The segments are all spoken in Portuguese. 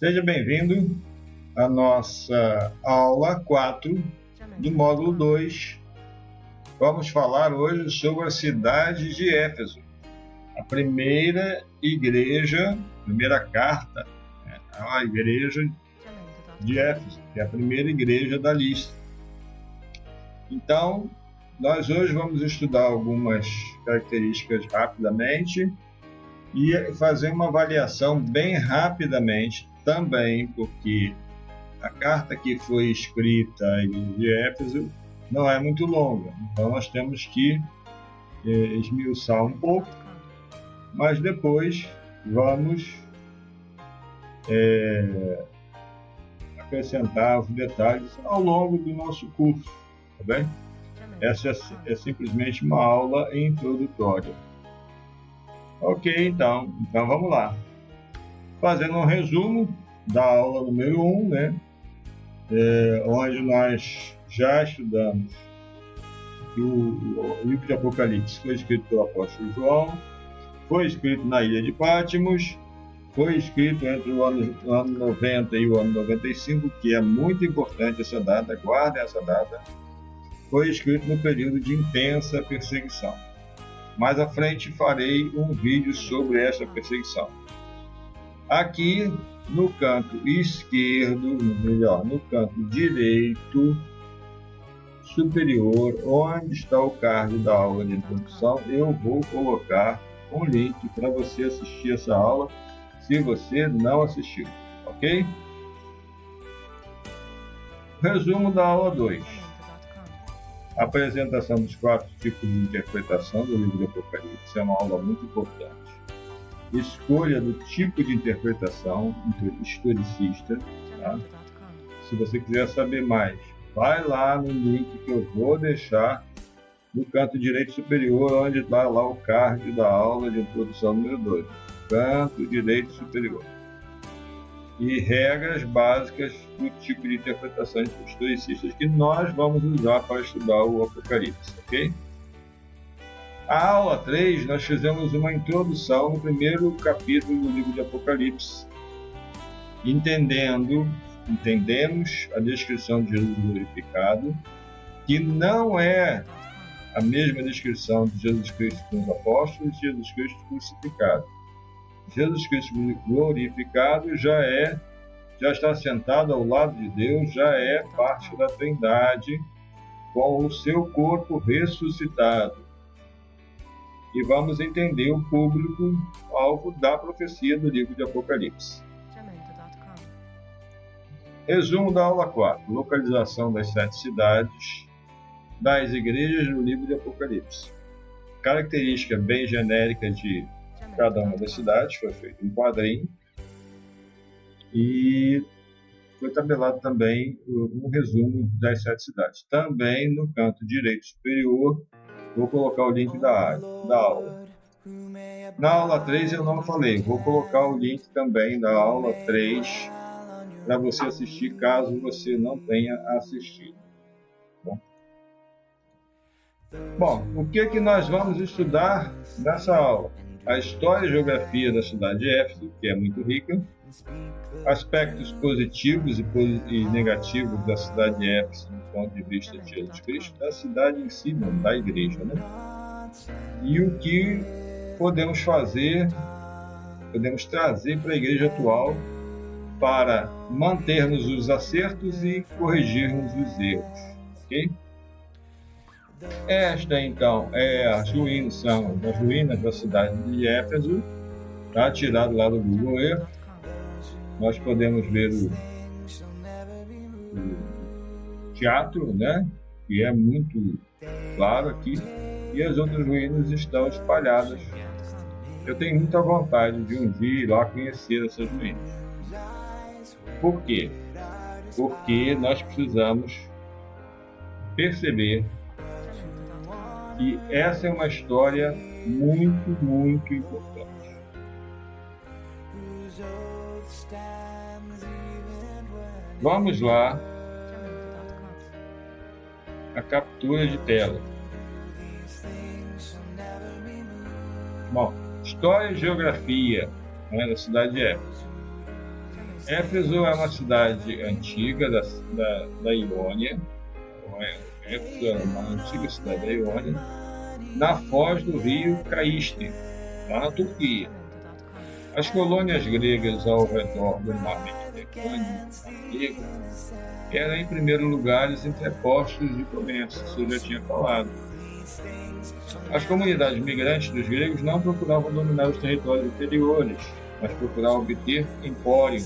Seja bem-vindo à nossa aula 4 do módulo 2. Vamos falar hoje sobre a cidade de Éfeso, a primeira igreja, primeira carta, a igreja de Éfeso, que é a primeira igreja da lista. Então, nós hoje vamos estudar algumas características rapidamente e fazer uma avaliação bem rapidamente também, porque a carta que foi escrita à igreja de Éfeso não é muito longa, então nós temos que esmiuçar um pouco, mas depois vamos acrescentar os detalhes ao longo do nosso curso, tá bem? Essa é simplesmente uma aula introdutória. Ok, então vamos lá. Fazendo um resumo da aula número 1, né? Onde nós já estudamos que o livro de Apocalipse foi escrito pelo apóstolo João, foi escrito na ilha de Patmos, foi escrito entre o ano 90 e o ano 95, que é muito importante essa data, guardem essa data. Foi escrito no período de intensa perseguição. Mais à frente farei um vídeo sobre essa perseguição. Aqui no canto esquerdo, melhor, no canto direito superior, onde está o card da aula de introdução, eu vou colocar um link para você assistir essa aula, se você não assistiu, ok? Resumo da aula 2. Apresentação dos 4 tipos de interpretação do livro de Apocalipse é uma aula muito importante. Escolha do tipo de interpretação historicista. Tá? Se você quiser saber mais, vai lá no link que eu vou deixar no canto direito superior, onde está lá o card da aula de introdução número 2. Canto direito superior. E regras básicas do tipo de interpretação historicistas que nós vamos usar para estudar o Apocalipse, ok? A aula 3, nós fizemos uma introdução no primeiro capítulo do livro de Apocalipse, entendemos a descrição de Jesus glorificado, que não é a mesma descrição de Jesus Cristo com os apóstolos e Jesus Cristo crucificado. Jesus Cristo glorificado já está sentado ao lado de Deus, já é parte da Trindade, com o seu corpo ressuscitado. E vamos entender o público-alvo da profecia do livro de Apocalipse. Resumo da aula 4. Localização das 7 cidades das igrejas no livro de Apocalipse. Característica bem genérica de cada uma das cidades, foi feito um quadrinho. E foi tabelado também um resumo das 7 cidades. Também no canto direito superior, vou colocar o link da aula. Na aula 3 eu não falei, vou colocar o link também da aula 3 para você assistir, caso você não tenha assistido. Bom, o que nós vamos estudar nessa aula? A história e geografia da cidade de Éfeso, que é muito rica, aspectos positivos e negativos da cidade de Éfeso do ponto de vista de Jesus Cristo, da cidade em si, não, da igreja, né? E o que podemos fazer, podemos trazer para a igreja atual para mantermos os acertos e corrigirmos os erros, ok? Esta, então, são as ruínas da cidade de Éfeso, tá? Tirado lá do Google Earth. Nós podemos ver o teatro, né? Que é muito claro aqui, e as outras ruínas estão espalhadas. Eu tenho muita vontade de um dia ir lá conhecer essas ruínas. Por quê? Porque nós precisamos perceber que essa é uma história muito, muito importante. Vamos lá, a captura de tela. Bom, história e geografia, né, da cidade de Éfeso. Éfeso é uma cidade antiga da Iônia. Éfeso é uma antiga cidade da Iônia, na foz do rio Caíste, lá na Turquia. As colônias gregas ao redor do mar Mediterrâneo, eram em primeiro lugar entrepostos de comércio, isso eu já tinha falado. As comunidades migrantes dos gregos não procuravam dominar os territórios interiores, mas procuravam obter empório,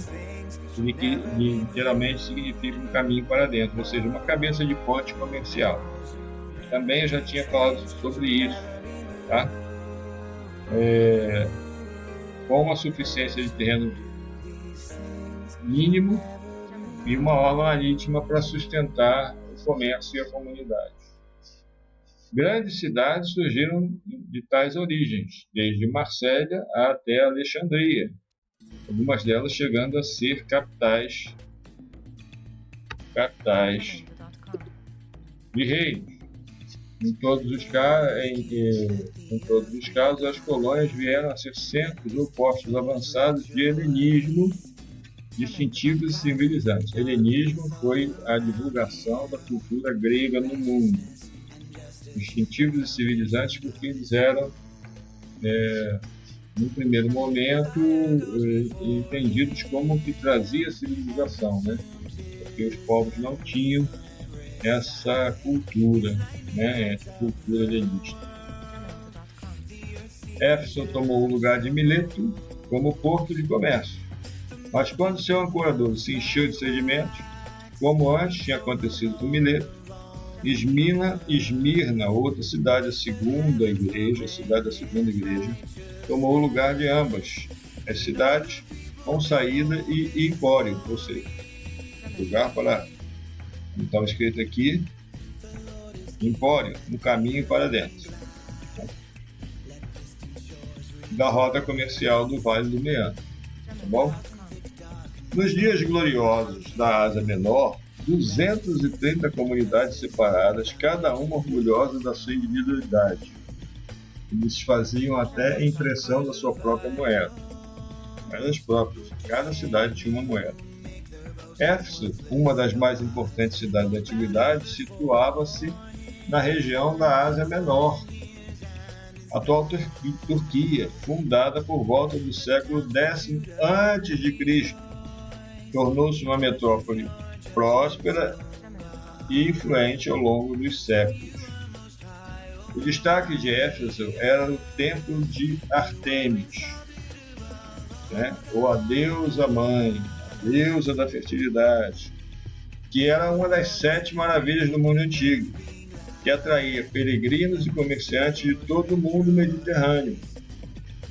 que literalmente significa um caminho para dentro, ou seja, uma cabeça de ponte comercial. Também eu já tinha falado sobre isso, tá? Com uma suficiência de terreno mínimo e uma orla marítima para sustentar o comércio e a comunidade. Grandes cidades surgiram de tais origens, desde Marsella até Alexandria, algumas delas chegando a ser capitais de reinos. Em todos os casos, as colônias vieram a ser centros ou postos avançados de helenismo, distintivos e civilizantes. Helenismo foi a divulgação da cultura grega no mundo. Distintivos e civilizantes porque eles eram, no primeiro momento, entendidos como que trazia civilização, né? Porque os povos não tinham essa cultura, né? Essa cultura helenista. Éfeso tomou o lugar de Mileto como porto de comércio, mas quando seu ancoradouro se encheu de sedimentos, como antes tinha acontecido com Mileto, Esmirna, outra cidade, a cidade da segunda igreja, tomou o lugar de ambas as cidades com saída e empório, ou seja, lugar para, como estava escrito aqui, empório, no caminho para dentro, da rota comercial do Vale do Meandro, tá bom? Nos dias gloriosos da Ásia Menor, 230 comunidades separadas, cada uma orgulhosa da sua individualidade. Eles faziam até impressão da sua própria moeda. Elas próprias, cada cidade tinha uma moeda. Éfeso, uma das mais importantes cidades da antiguidade, situava-se na região da Ásia Menor, atual Turquia, fundada por volta do século X a.C. Tornou-se uma metrópole próspera e influente ao longo dos séculos. O destaque de Éfeso era o templo de Ártemis, né? Ou a deusa mãe, a deusa da fertilidade, que era uma das 7 maravilhas do mundo antigo, que atraía peregrinos e comerciantes de todo o mundo mediterrâneo.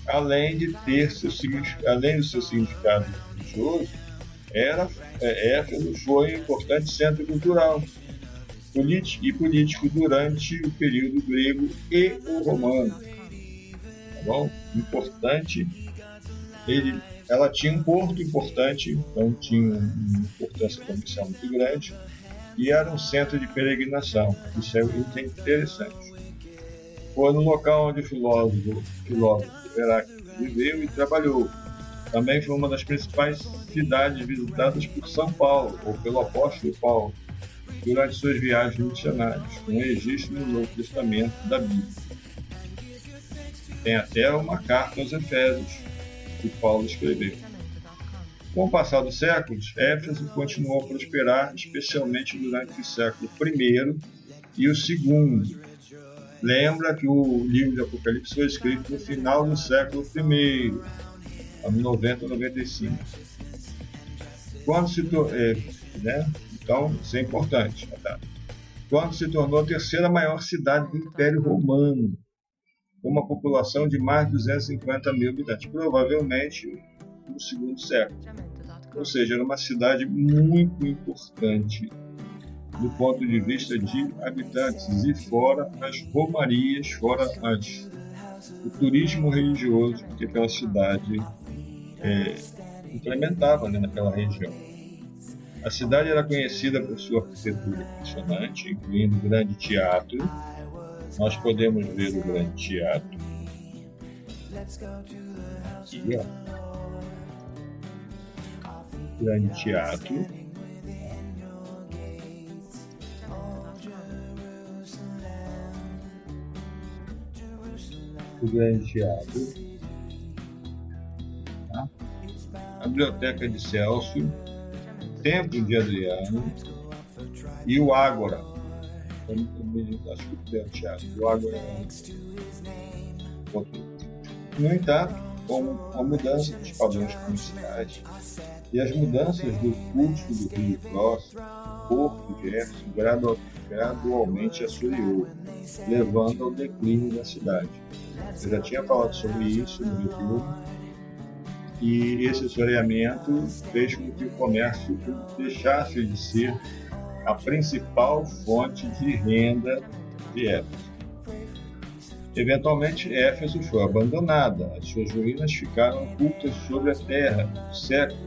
Além do seu significado religioso, Éfeso foi um importante centro cultural e político durante o período grego e o romano. Tá bom? Importante. Ela tinha um porto importante, então tinha uma importância comercial muito grande, e era um centro de peregrinação. Isso é interessante. Foi no local onde o filósofo Heráclito viveu e trabalhou. Também foi uma das principais cidades visitadas por São Paulo, ou pelo apóstolo Paulo, durante suas viagens missionárias, com registro no Novo Testamento da Bíblia. Tem até uma carta aos Efésios, que Paulo escreveu. Com o passar dos séculos, Éfeso continuou a prosperar, especialmente durante o século I e o II. Lembra que o livro de Apocalipse foi escrito no final do século I, ano 90 95. Quando se Então, isso é importante. Tá? Quando se tornou a terceira maior cidade do Império Romano, com uma população de mais de 250 mil habitantes, provavelmente no segundo século. Ou seja, era uma cidade muito importante do ponto de vista de habitantes, e fora as romarias, fora o turismo religioso que aquela cidade implementava, né, naquela região. A cidade era conhecida por sua arquitetura impressionante, incluindo o grande teatro. Nós podemos ver o grande teatro aqui, ó. grande teatro. O grande teatro. Tá? A biblioteca de Celso, Templo de Adriano e o Ágora. Acho que o grande teatro. O Ágora é outro. No entanto, com a mudança dos padrões comerciais e as mudanças do curso do Rio Grosso, Porto Jefferson gradualmente assoreou, levando ao declínio da cidade. Eu já tinha falado sobre isso no review, e esse assoreamento fez com que o comércio deixasse de ser a principal fonte de renda de Éfeso. Eventualmente, Éfeso foi abandonada, as suas ruínas ficaram ocultas sob a terra por séculos.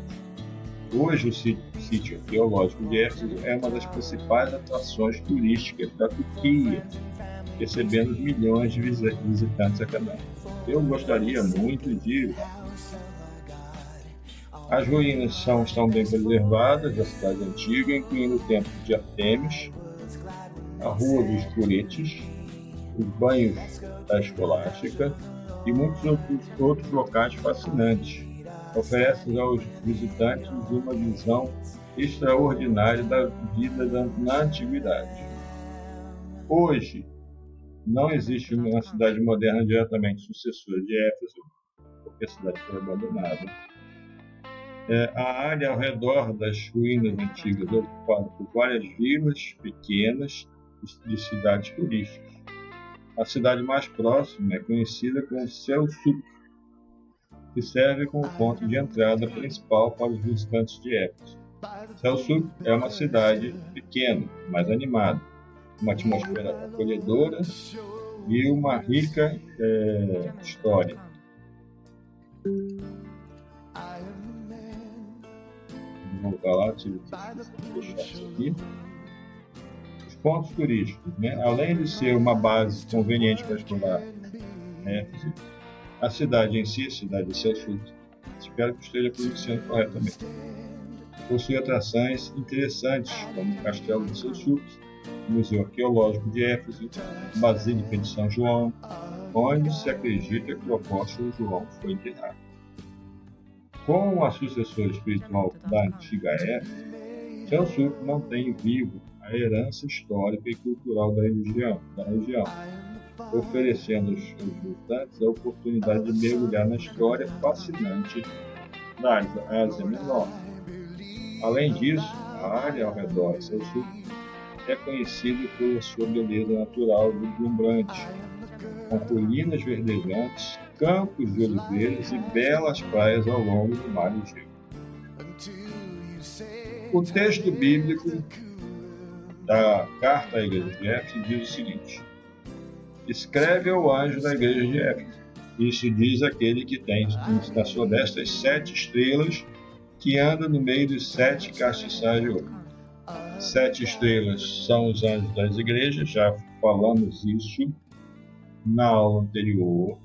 Hoje, o sítio arqueológico de Éfeso é uma das principais atrações turísticas da Turquia, recebendo milhões de visitantes a cada ano. Eu gostaria muito de ir. As ruínas estão bem preservadas da cidade antiga, incluindo o templo de Artemis, a Rua dos Curetes, os banhos da Escolástica e muitos outros locais fascinantes. Oferecem aos visitantes uma visão extraordinária da vida na antiguidade. Hoje, não existe uma cidade moderna diretamente sucessora de Éfeso, porque a cidade foi abandonada. A área ao redor das ruínas antigas é ocupada por várias vilas pequenas de cidades turísticas. A cidade mais próxima é conhecida como Selçuk, que serve como ponto de entrada principal para os visitantes de Éfeso. Selçuk é uma cidade pequena, mas animada, uma atmosfera acolhedora e uma rica história. Vou voltar lá, tive que deixar isso aqui. Os pontos turísticos, né? Além de ser uma base conveniente para explorar Éfeso, a cidade em si, a cidade de Selçuk, espero que esteja pronunciando corretamente, possui atrações interessantes, como o Castelo de Selçuk, o Museu Arqueológico de Éfeso, a Basílica de São João, onde se acredita que o apóstolo João foi enterrado. Como a sucessora espiritual da antiga Éfeso, Selçuk mantém vivo a herança histórica e cultural da região, oferecendo aos visitantes a oportunidade de mergulhar na história fascinante da Ásia Menor. Além disso, a área ao redor de Selçuk é conhecida pela sua beleza natural deslumbrante, com colinas verdejantes, campos de oliveiras e belas praias ao longo do mar Egeu. O texto bíblico da carta à igreja de Éfeso diz o seguinte: escreve ao anjo da igreja de Éfeso. Isso diz aquele que tem na sua destra as 7 estrelas, que anda no meio dos 7 castiçais de ouro. 7 estrelas são os anjos das igrejas, já falamos isso na aula anterior,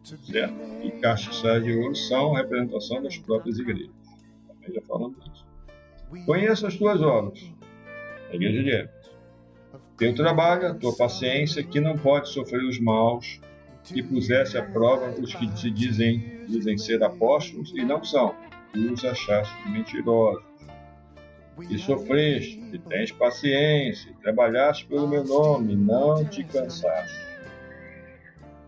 certo? E castiçais de ouro são a representação das próprias igrejas. Também já falamos isso. Conheça as tuas obras, a igreja de Éfeso. Teu trabalho, a tua paciência, que não pode sofrer os maus, que pusesse à prova os que se dizem ser apóstolos e não são, e os achaste mentirosos. E sofreste, e tens paciência, e trabalhaste pelo meu nome, e não te cansaste.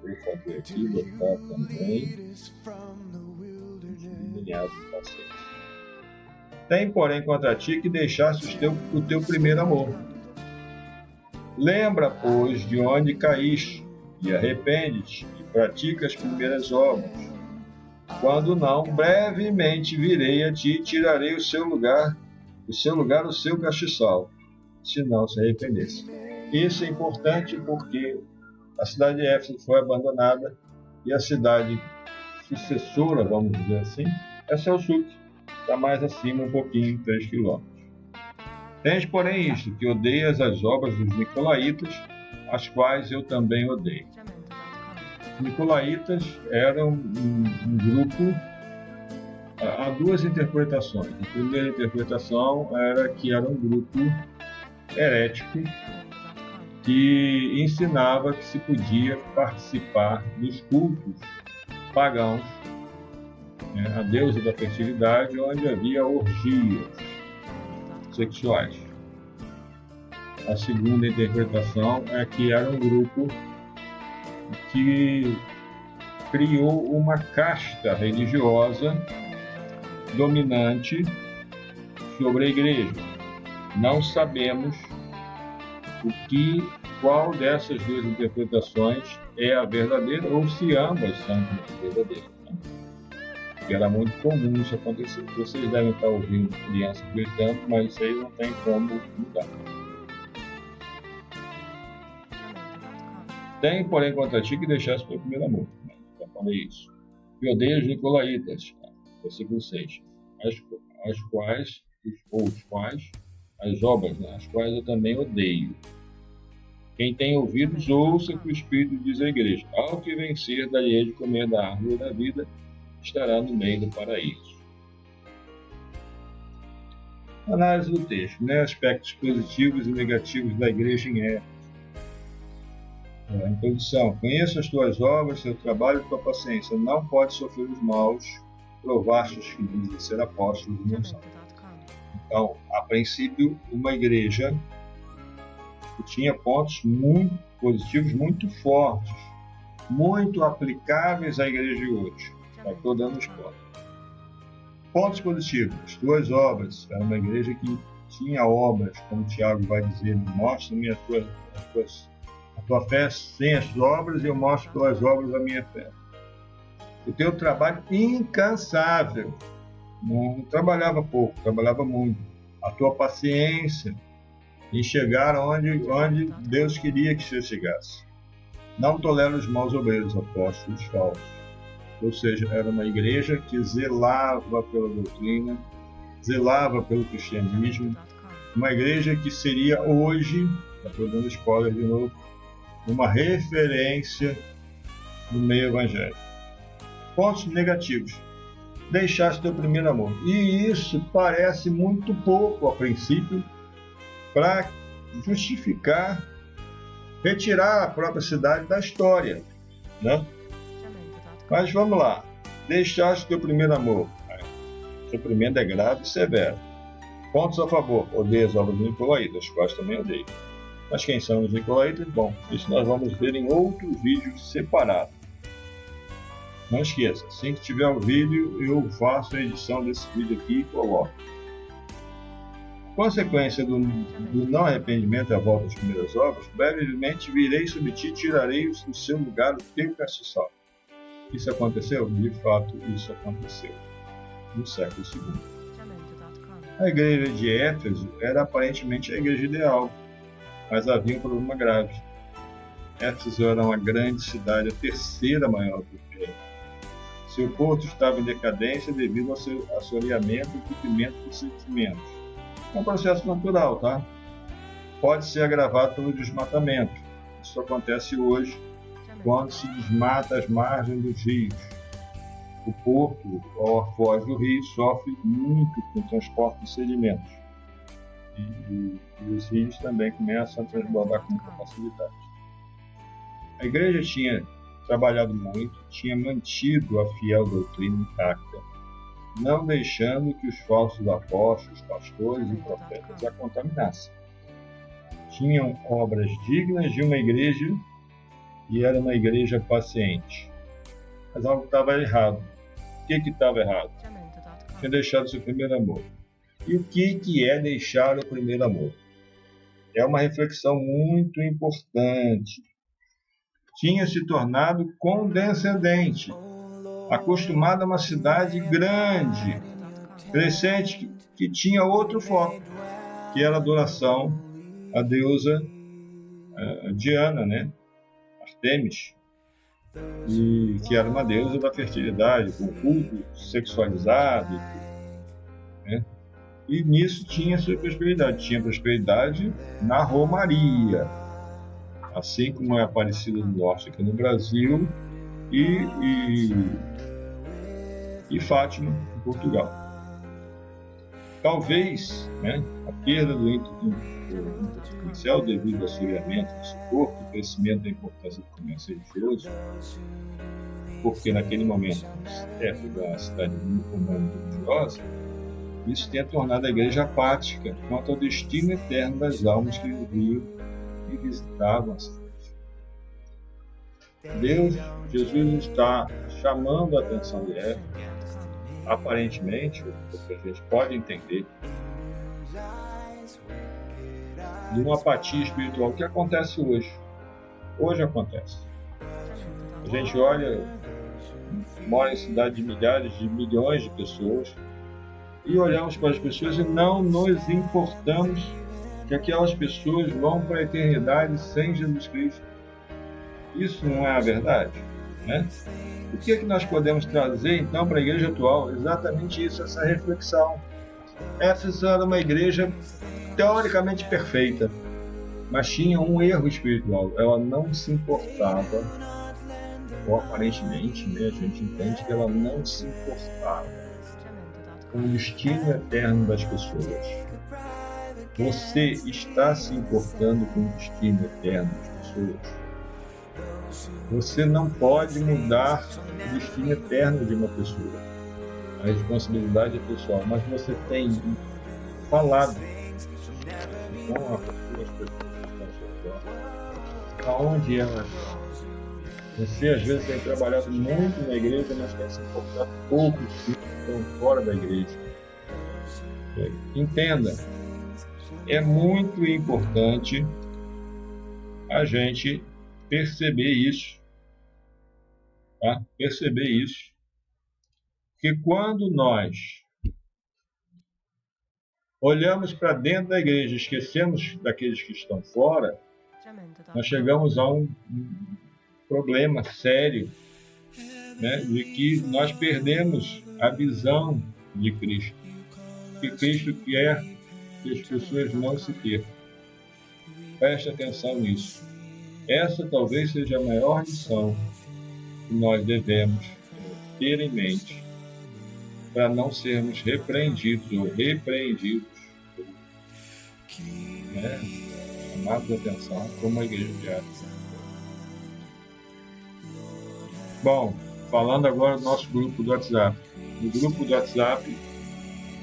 Vou fazer aqui, botar também sublinhado de paciência. Tem, porém, contra ti que deixaste o teu primeiro amor. Lembra, pois, de onde caíste, e arrepende-te, e pratica as primeiras obras. Quando não, brevemente virei a ti e tirarei o seu lugar, o seu castiçal, se não se arrependesse. Isso é importante porque a cidade de Éfeso foi abandonada e a cidade sucessora, vamos dizer assim, é Selçuk, está mais acima um pouquinho, 3 quilômetros. Tens, porém, isto, que odeias as obras dos Nicolaítas, as quais eu também odeio. Os Nicolaítas eram um grupo há duas interpretações. A primeira interpretação era que era um grupo herético que ensinava que se podia participar dos cultos pagãos, né, a deusa da fertilidade, onde havia orgias sexuais. A segunda interpretação é que era um grupo que criou uma casta religiosa dominante sobre a igreja. Não sabemos qual dessas duas interpretações é a verdadeira ou se ambas são verdadeiras. Porque era muito comum isso acontecer. Vocês devem estar ouvindo crianças gritando, mas isso aí não tem como mudar. Tem, porém, contra ti que deixaste pelo primeiro amor. Já falei isso. E odeio os nicolaítas. Versículo 6. As quais, as obras, né? As quais eu também odeio. Quem tem ouvidos, ouça o que o Espírito diz à igreja. Ao que vencer, daí de comer da árvore da vida, estará no meio do paraíso. Análise do texto, né? Aspectos positivos e negativos da igreja em Éfeso. Introdução. Conheço as tuas obras, teu trabalho e tua paciência. Não podes sofrer os maus. Provaste os que dizem ser apóstolos e não são. Então, a princípio, uma igreja que tinha pontos muito positivos, muito fortes, muito aplicáveis à igreja de hoje. Estou dando os pontos. Pontos positivos. Tuas obras. Era uma igreja que tinha obras, como Tiago vai dizer, mostra-me a tua fé sem as obras, e eu mostro pelas obras a minha fé. O teu trabalho incansável. Não trabalhava pouco, trabalhava muito. A tua paciência em chegar onde Deus queria que você chegasse. Não tolera os maus obreiros, apóstolos falsos. Ou seja, era uma igreja que zelava pela doutrina, zelava pelo cristianismo. Uma igreja que seria hoje, estou dando spoiler de novo, uma referência no meio evangélico. Pontos negativos. Deixaste teu primeiro amor. E isso parece muito pouco a princípio para justificar, retirar a própria cidade da história, né? Mas vamos lá. Deixaste teu primeiro amor. O sofrimento é grave e severo. Pontos a favor. Odeio as obras dos nicolaítas, as quais também odeio. Mas quem são os nicolaítas? Bom, isso nós vamos ver em outro vídeo separado. Não esqueça, assim que tiver o vídeo, eu faço a edição desse vídeo aqui e coloco. Consequência do não arrependimento e a volta às primeiras obras, brevemente virei sobre ti e tirarei do seu lugar o teu castiçal. Isso aconteceu? De fato, isso aconteceu no século II. A igreja de Éfeso era aparentemente a igreja ideal, mas havia um problema grave. Éfeso era uma grande cidade, a terceira maior do império. Seu porto estava em decadência devido ao seu assoreamento e cumprimento dos sentimentos. É um processo natural, tá? Pode ser agravado pelo desmatamento. Isso acontece hoje quando se desmata as margens dos rios. O porto, ao foz do rio, sofre muito com o transporte de sedimentos. E os rios também começam a transbordar com muita facilidade. A igreja tinha trabalhado muito, tinha mantido a fiel doutrina intacta, não deixando que os falsos apóstolos, pastores e profetas a contaminassem. Tinham obras dignas de uma igreja e era uma igreja paciente. Mas algo estava errado. O que estava errado? Tinha deixado seu primeiro amor. E o que é deixar o primeiro amor? É uma reflexão muito importante. Tinha se tornado condescendente, acostumado a uma cidade grande, crescente, que tinha outro foco, que era a adoração à deusa Diana, né? Artemis, e que era uma deusa da fertilidade, com culto sexualizado, né? E nisso tinha sua prosperidade. Tinha prosperidade na romaria, assim como é Aparecida do Norte aqui no Brasil, e e Fátima, em Portugal. Talvez, né, a perda do ímpeto inicial devido ao assoreamento do seu corpo, o crescimento da importância do comércio religioso, porque naquele momento, da cidade romana religiosa, isso tenha tornado a igreja apática quanto ao destino eterno das almas que viviam e visitavam a cidade. Jesus está chamando a atenção dela, aparentemente, o que a gente pode entender, de uma apatia espiritual que acontece hoje. Hoje acontece. A gente olha, mora em cidade de milhares, de milhões de pessoas, e olhamos para as pessoas e não nos importamos que aquelas pessoas vão para a eternidade sem Jesus Cristo. Isso não é a verdade, né? O que é que nós podemos trazer, então, para a igreja atual? Exatamente isso, essa reflexão. Essa era uma igreja teoricamente perfeita, mas tinha um erro espiritual. Ela não se importava, ou aparentemente, né, a gente entende que ela não se importava com o destino eterno das pessoas. Você está se importando com o destino eterno das pessoas? Você não pode mudar o destino eterno de uma pessoa. A responsabilidade é pessoal, mas você tem falado com as pessoas que estão ao seu redor, aonde elas estão. Você às vezes tem trabalhado muito na igreja, mas tem se importado pouco que estão fora da igreja. Entenda, é muito importante a gente perceber isso, tá? Perceber isso, que quando nós olhamos para dentro da igreja e esquecemos daqueles que estão fora, nós chegamos a um problema sério, né, de que nós perdemos a visão de Cristo. Que Cristo quer que as pessoas não se percam. Preste atenção nisso. Essa talvez seja a maior lição que nós devemos ter em mente para não sermos repreendidos ou repreendidos, né, chamados a atenção como a igreja de Atos. Bom, falando agora do nosso grupo do WhatsApp. No grupo do WhatsApp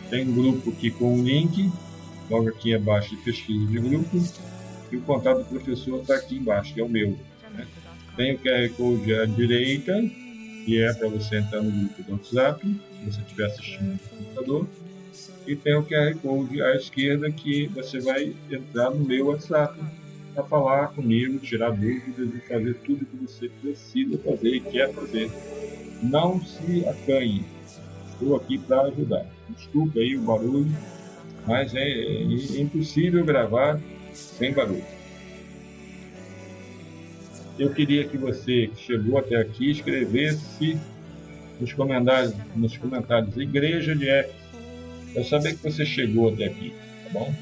tem um grupo aqui com um link, logo aqui abaixo de pesquisa de grupo, e o contato do professor está aqui embaixo, que é o meu, né? Tem o QR Code à direita, que é para você entrar no grupo do WhatsApp, se você estiver assistindo no computador, e tem o QR Code à esquerda, que você vai entrar no meu WhatsApp para falar comigo, tirar dúvidas e fazer tudo o que você precisa fazer e quer fazer. Não se acanhe, estou aqui para ajudar. Desculpa aí o barulho, mas é impossível gravar sem barulho. Eu queria que você que chegou até aqui escrevesse nos comentários Igreja de Éfeso. Eu saber que você chegou até aqui, tá bom?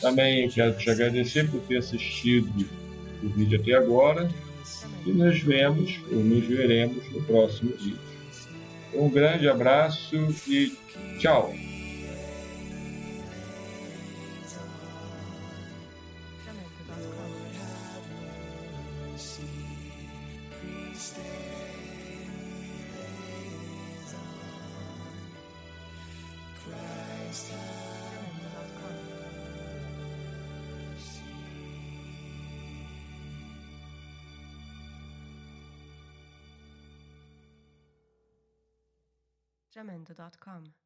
Também quero te agradecer por ter assistido o vídeo até agora e nos veremos no próximo vídeo. Um grande abraço e tchau! Jamendo.com